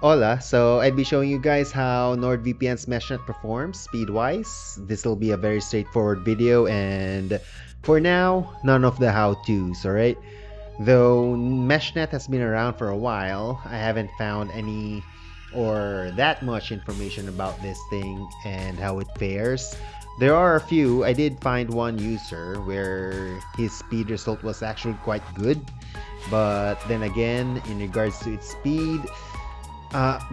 Hola, so I'd be showing you guys how NordVPN's Meshnet performs speed-wise. This will be a very straightforward video, and for now, none of the how-tos, alright? Though Meshnet has been around for a while, I haven't found any or that much information about this thing and how it fares. There are a few. I did find one user where his speed result was actually quite good, but then again, in regards to its speed,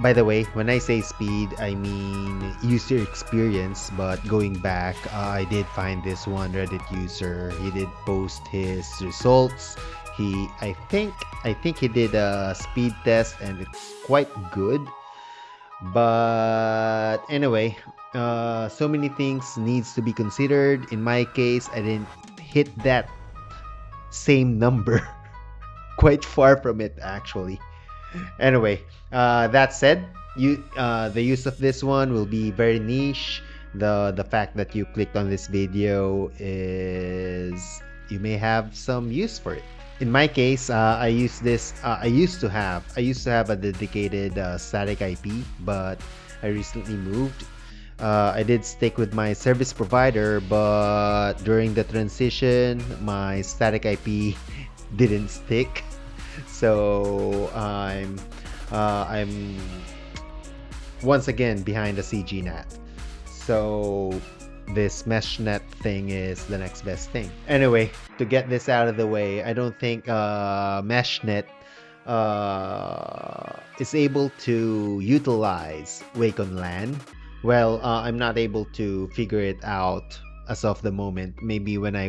by the way, when I say speed, I mean user experience. But going back, I did find this one Reddit user. He did post his results. I think he did a speed test, and it's quite good. But anyway, so many things needs to be considered. In my case, I didn't hit that same number. Quite far from it, actually. Anyway, that said, the use of this one will be very niche. The fact that you clicked on this video is you may have some use for it. In my case, I used to have a dedicated static IP, but I recently moved. I did stick with my service provider, but during the transition, my static IP didn't stick. So I'm once again behind the CGNAT. So this Meshnet thing is the next best thing. Anyway, to get this out of the way, I don't think Meshnet is able to utilize Wake on LAN. Well, I'm not able to figure it out as of the moment. Maybe when I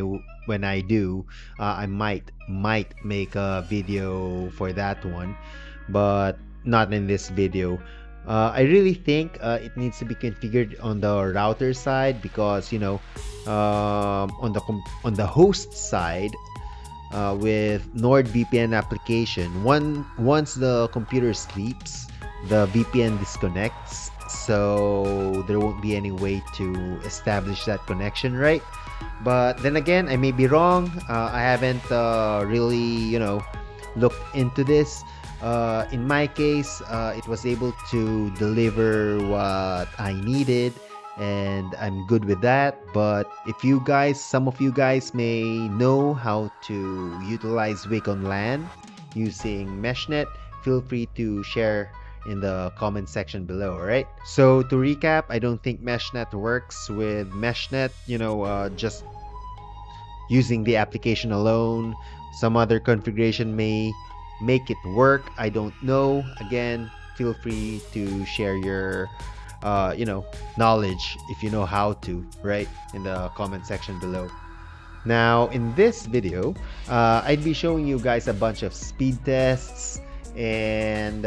do, I might make a video for that one, but not in this video. I really think it needs to be configured on the router side because on the host side, with NordVPN application, once the computer sleeps, the VPN disconnects, so there won't be any way to establish that connection, right? But then again, I may be wrong. I haven't really, looked into this. In my case, it was able to deliver what I needed, and I'm good with that. But if some of you guys may know how to utilize Wake on LAN using Meshnet, feel free to share in the comment section below. All right, so to recap, I don't think Meshnet works with Meshnet, just using the application alone. Some other configuration may make it work, I don't know. Again, feel free to share your knowledge if you know how to, right, in the comment section below. Now in this video, I'd be showing you guys a bunch of speed tests, and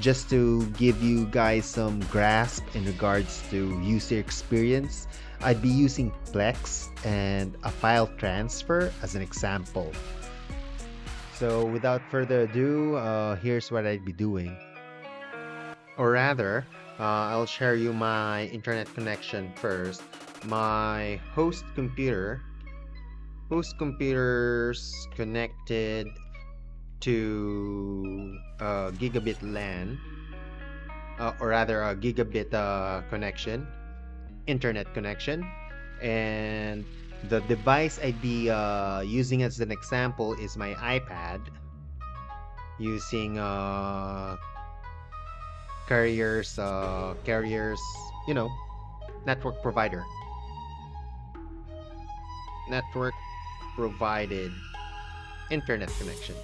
just to give you guys some grasp in regards to user experience, I'd be using Plex and a file transfer as an example. So without further ado, here's what I'd be doing. Or rather, I'll share you my internet connection first. My host computer's connected to a gigabit LAN, or rather a gigabit connection, internet connection, and the device I'd be using as an example is my iPad using carriers network provided internet connection.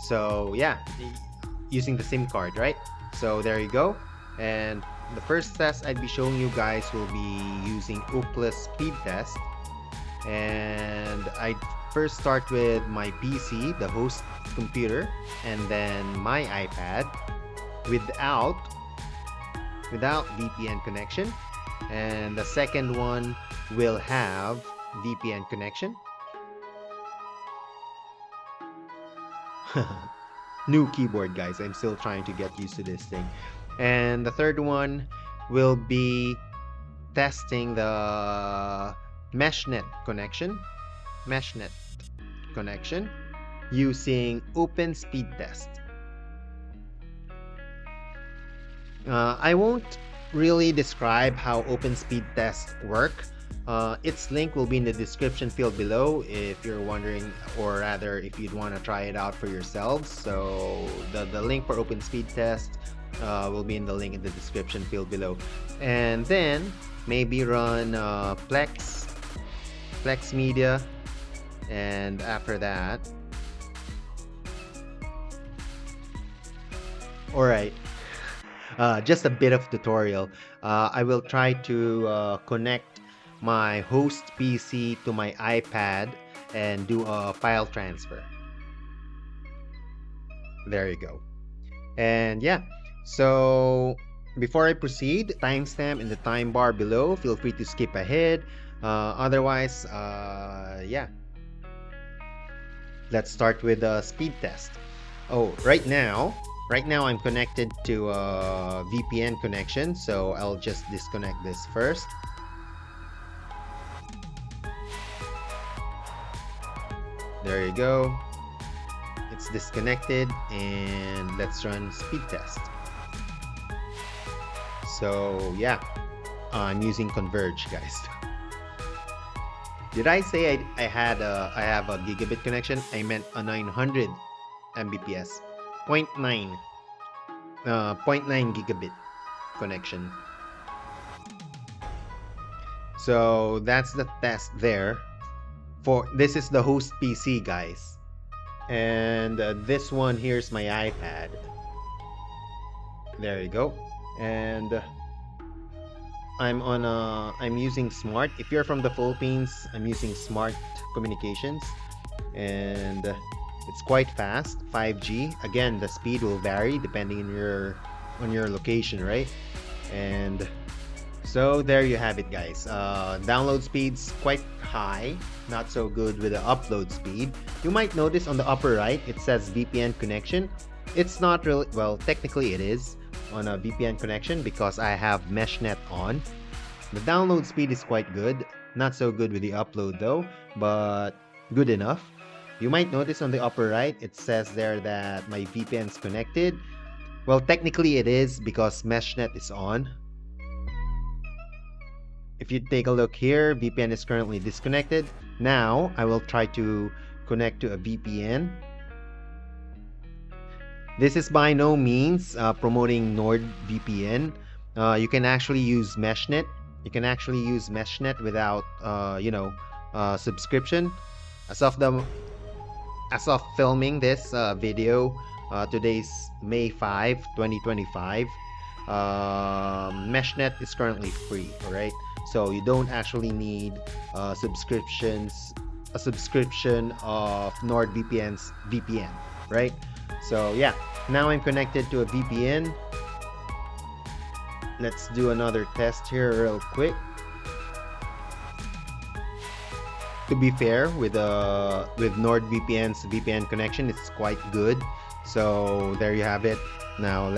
So yeah, using the SIM card, right? So there you go. And the first test I'd be showing you guys will be using OpenSpeedTest, and I'd first start with my PC, the host computer, and then my iPad without VPN connection, and the second one will have VPN connection. New keyboard, guys. I'm still trying to get used to this thing. And the third one will be testing the Meshnet connection. using OpenSpeedTest. I won't really describe how OpenSpeedTest work. Its link will be in the description field below if you're wondering, or rather if you'd want to try it out for yourselves. So the link for OpenSpeedTest will be in the link in the description field below. And then maybe run Plex Media, and after that, all right. Just a bit of tutorial. I will try to connect my host PC to my iPad and do a file transfer. There you go. And yeah, so before I proceed, timestamp in the time bar below. Feel free to skip ahead. Otherwise, yeah, let's start with the speed test. Oh, right now I'm connected to a VPN connection, so I'll just disconnect this first. There you go. It's disconnected, and let's run speed test. So yeah, I'm using Converge, guys. Did I say I have a gigabit connection? I meant a 900 Mbps, 0.9 gigabit connection. So that's the test there. For this is the host PC, guys, and this one here's my iPad. There you go. And I'm using Smart. If you're from the Philippines, I'm using Smart Communications, and it's quite fast. 5G. Again, the speed will vary depending on your location, right? And so there you have it, guys. Download speed's quite high, not so good with the upload speed. You might notice on the upper right it says VPN connection. It's not really, well, technically it is on a VPN connection because I have Meshnet on. The download speed is quite good, not so good with the upload though, but good enough. You might notice on the upper right it says there that my VPN's connected. Well, technically it is because Meshnet is on. If you take a look here, VPN is currently disconnected. Now I will try to connect to a VPN. This is by no means promoting NordVPN. You can actually use Meshnet. You can actually use Meshnet without, subscription. As of filming this video, today's May 5, 2025. Meshnet is currently free. All right, so you don't actually need a subscription of NordVPN's VPN, right? So yeah, now I'm connected to a VPN. Let's do another test here real quick. To be fair, with NordVPN's VPN connection, it's quite good. So there you have it. Now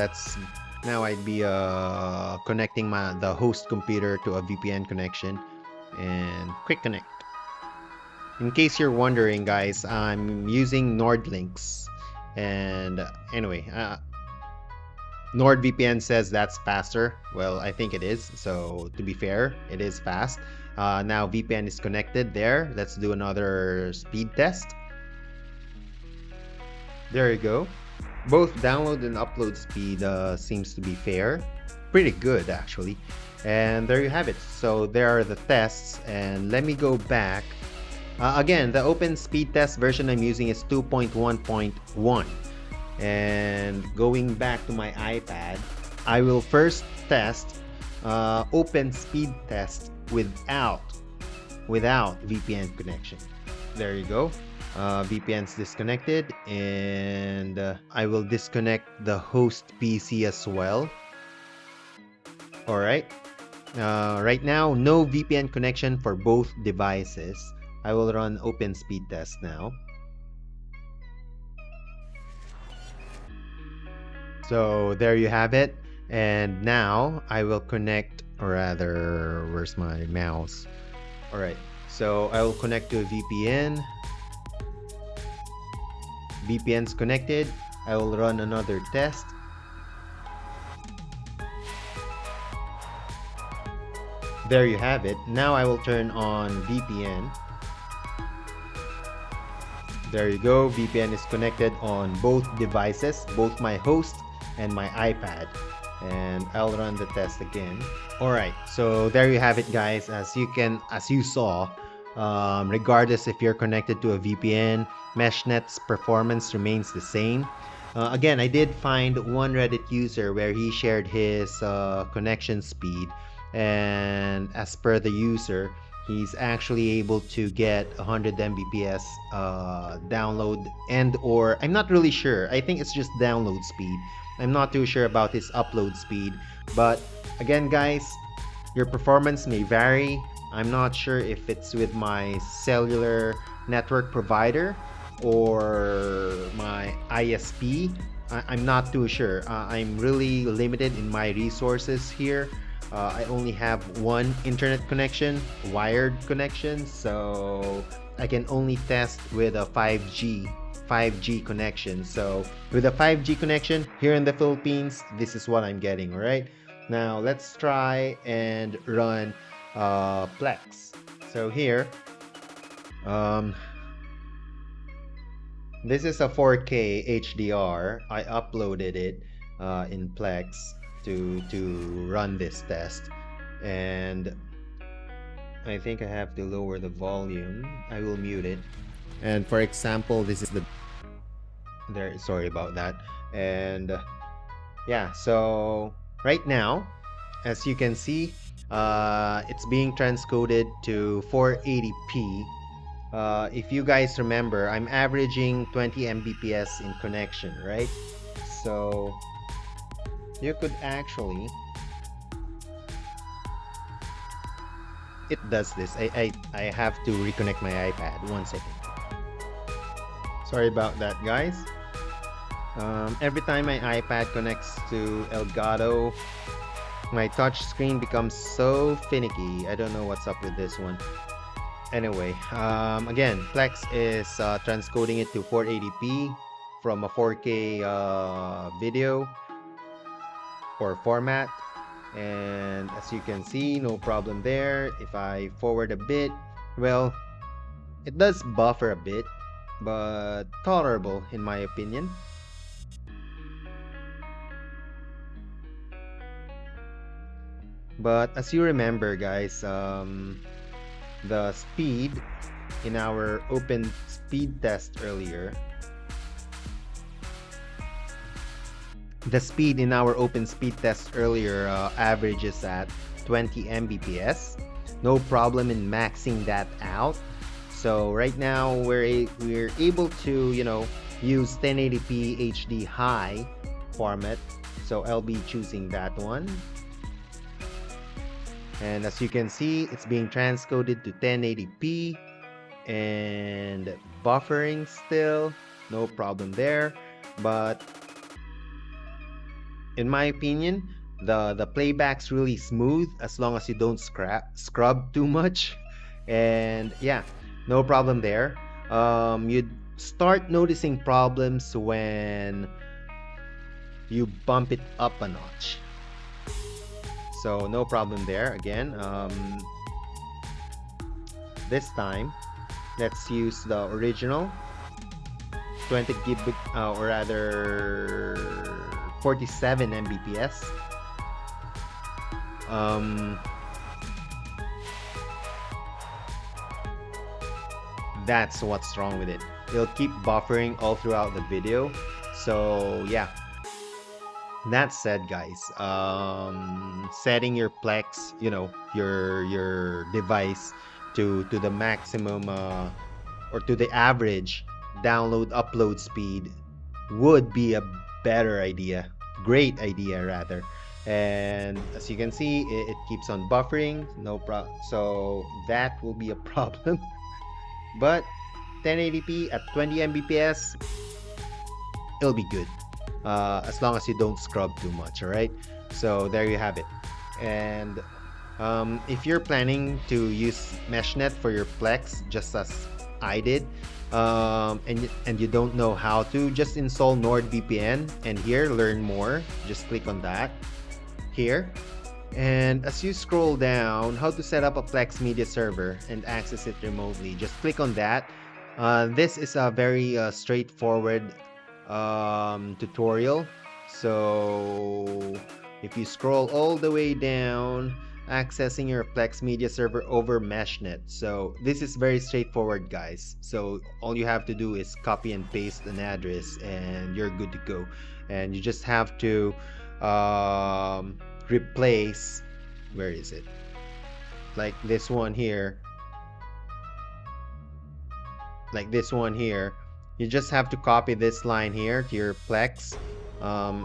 I'd be connecting the host computer to a VPN connection and quick connect. In case you're wondering, guys, I'm using NordLynx. And anyway, NordVPN says that's faster. Well, I think it is. So to be fair, it is fast. Now VPN is connected there. Let's do another speed test. There you go. Both download and upload speed seems to be fair. Pretty good, actually. And there you have it. So there are the tests. And let me go back. Again, the OpenSpeedTest version I'm using is 2.1.1. And going back to my iPad, I will first test OpenSpeedTest without VPN connection. There you go. VPN's disconnected, and I will disconnect the host PC as well. All right. Right now, no VPN connection for both devices. I will run OpenSpeedTest now. So there you have it. And now I will connect, or rather, where's my mouse? All right. So I will connect to a VPN. VPN's connected. I will run another test. There you have it. Now I will turn on VPN. There you go. VPN is connected on both devices, both my host and my iPad. And I'll run the test again. Alright, so there you have it, guys. As you saw, regardless if you're connected to a VPN, Meshnet's performance remains the same. Again, I did find one Reddit user where he shared his connection speed, and as per the user, he's actually able to get 100 Mbps download, and or I'm not really sure. I think it's just download speed. I'm not too sure about his upload speed, but again, guys, your performance may vary. I'm not sure if it's with my cellular network provider or my ISP. I'm not too sure. I'm really limited in my resources here. I only have one internet connection, wired connection, so I can only test with a 5G connection. So with a 5G connection here in the Philippines, this is what I'm getting. All right, now let's try and run Plex. So here, this is a 4K HDR. I uploaded it in Plex to run this test, and I think I have to lower the volume. I will mute it. And for example, this is the there. Sorry about that. And yeah, so right now, as you can see, it's being transcoded to 480p. If you guys remember, I'm averaging 20 Mbps in connection, right? So you could actually, it does this. I have to reconnect my iPad. 1 second. Sorry about that, guys. Every time my iPad connects to Elgato, my touch screen becomes so finicky. I don't know what's up with this one. Anyway, again, Plex is transcoding it to 480p from a 4K video or format, and as you can see, no problem there. If I forward a bit, well, it does buffer a bit, but tolerable in my opinion. But as you remember, guys, the speed in our OpenSpeedTest earlier, averages at 20 Mbps. No problem in maxing that out. So right now we're able to, use 1080p HD high format. So I'll be choosing that one. And as you can see, it's being transcoded to 1080p and buffering still, no problem there. But in my opinion, the playback's really smooth as long as you don't scrub too much. And yeah, no problem there. You'd start noticing problems when you bump it up a notch. So no problem there. Again, this time let's use the original 20 gig or rather 47 Mbps. That's what's wrong with it. It'll keep buffering all throughout the video. So yeah, that said, guys, setting your Plex, your device to the maximum or to the average download upload speed would be a better idea, great idea rather. And as you can see, it keeps on buffering, no problem. So that will be a problem. But 1080p at 20 Mbps, it'll be good. As long as you don't scrub too much. All right, so there you have it. And if you're planning to use Meshnet for your Plex, just as I did, and you don't know how to, just install NordVPN, and here, learn more. Just click on that here. And as you scroll down, how to set up a Plex Media server and access it remotely, just click on that. This is a very straightforward tutorial. So if you scroll all the way down, accessing your Plex Media server over Meshnet. So this is very straightforward, guys. So all you have to do is copy and paste an address and you're good to go. And you just have to replace, where is it, like this one here, you just have to copy this line here to your Plex.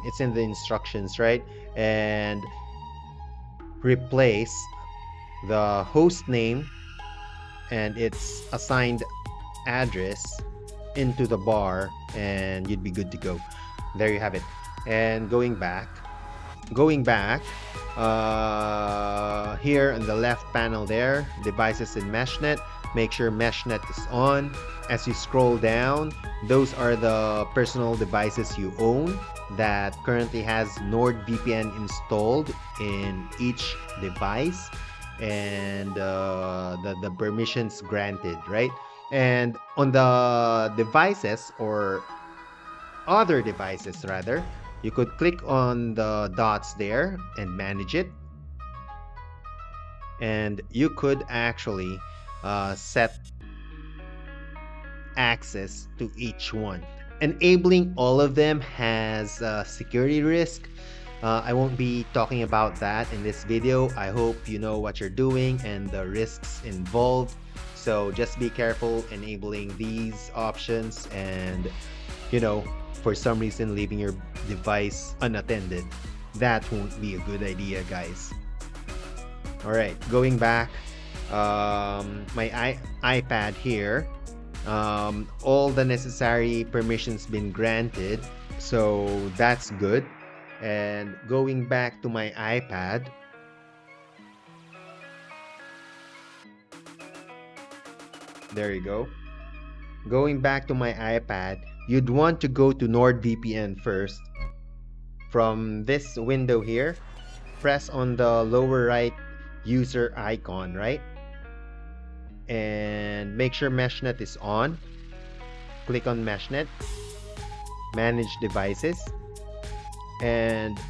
It's in the instructions, right? And replace the host name and its assigned address into the bar, and you'd be good to go. There you have it. And going back, here in the left panel there, devices in Meshnet, make sure Meshnet is on. As you scroll down, those are the personal devices you own that currently has NordVPN installed in each device, and the permissions granted, right? And on the devices, or other devices rather, you could click on the dots there and manage it, and you could actually set access to each one. Enabling all of them has security risk. I won't be talking about that in this video. I hope you know what you're doing and the risks involved. So just be careful enabling these options, and for some reason leaving your device unattended. That won't be a good idea, guys. Alright, going back, my iPad here, all the necessary permissions been granted, so that's good. And going back to my iPad, there you go. Going back to my iPad, you'd want to go to NordVPN first. From this window here, press on the lower right user icon, right? And make sure Meshnet is on. Click on Meshnet, manage devices, and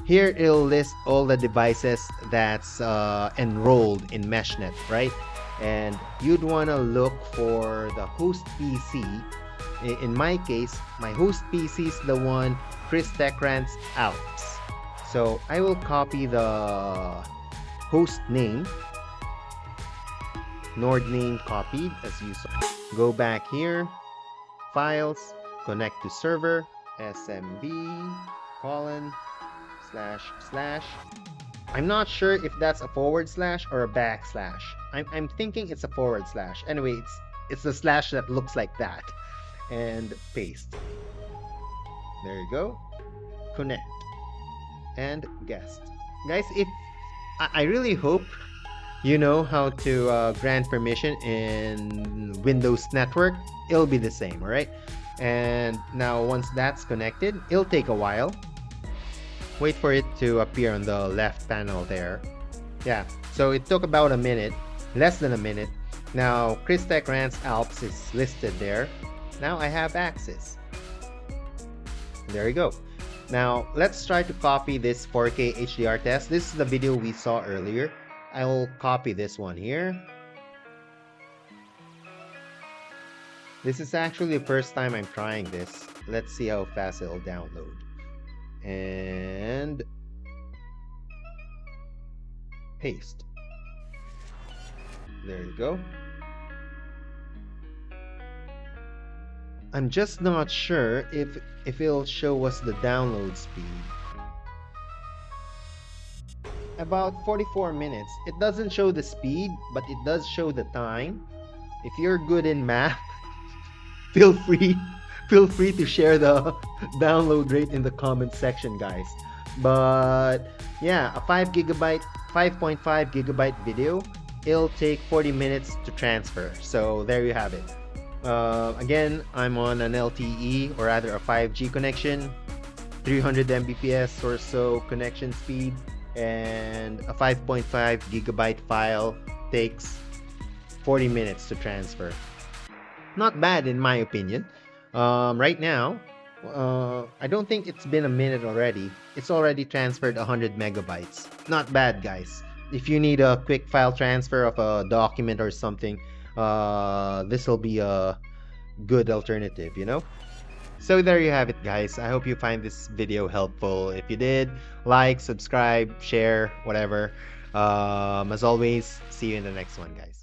here it'll list all the devices that's enrolled in Meshnet, right? And you'd want to look for the host PC. In my case, my host PC is the one Chris Techrant's Alps. So I will copy the host name, Nord name copied as you saw. Go back here, files, connect to server, smb:// I'm not sure if that's a / or a /. I'm thinking it's a /. Anyway, it's the slash that looks like that. And paste. There you go. Connect. And guest. Guys, if I really hope you know how to grant permission in Windows Network. It'll be the same, alright? And now once that's connected, it'll take a while. Wait for it to appear on the left panel there. Yeah, so it took about a minute, less than a minute. Now Chris Techrant's Alps is listed there. Now I have access. There you go. Now let's try to copy this 4K HDR test. This is the video we saw earlier. I'll copy this one here. This is actually the first time I'm trying this. Let's see how fast it'll download. And paste. There you go. I'm just not sure if it'll show us the download speed. About 44 minutes. It doesn't show the speed, but it does show the time. If you're good in math, feel free to share the download rate in the comment section, guys. But yeah, a 5.5 gigabyte video, it'll take 40 minutes to transfer. So there you have it. Again, I'm on an LTE, or rather a 5G connection, 300 Mbps or so connection speed, and a 5.5 gigabyte file takes 40 minutes to transfer. Not bad in my opinion. Right now, I don't think it's been a minute already. It's already transferred 100 megabytes. Not bad, guys. If you need a quick file transfer of a document or something, this will be a good alternative, you know? So there you have it, guys. I hope you find this video helpful. If you did, like, subscribe, share, whatever. As always, see you in the next one, guys.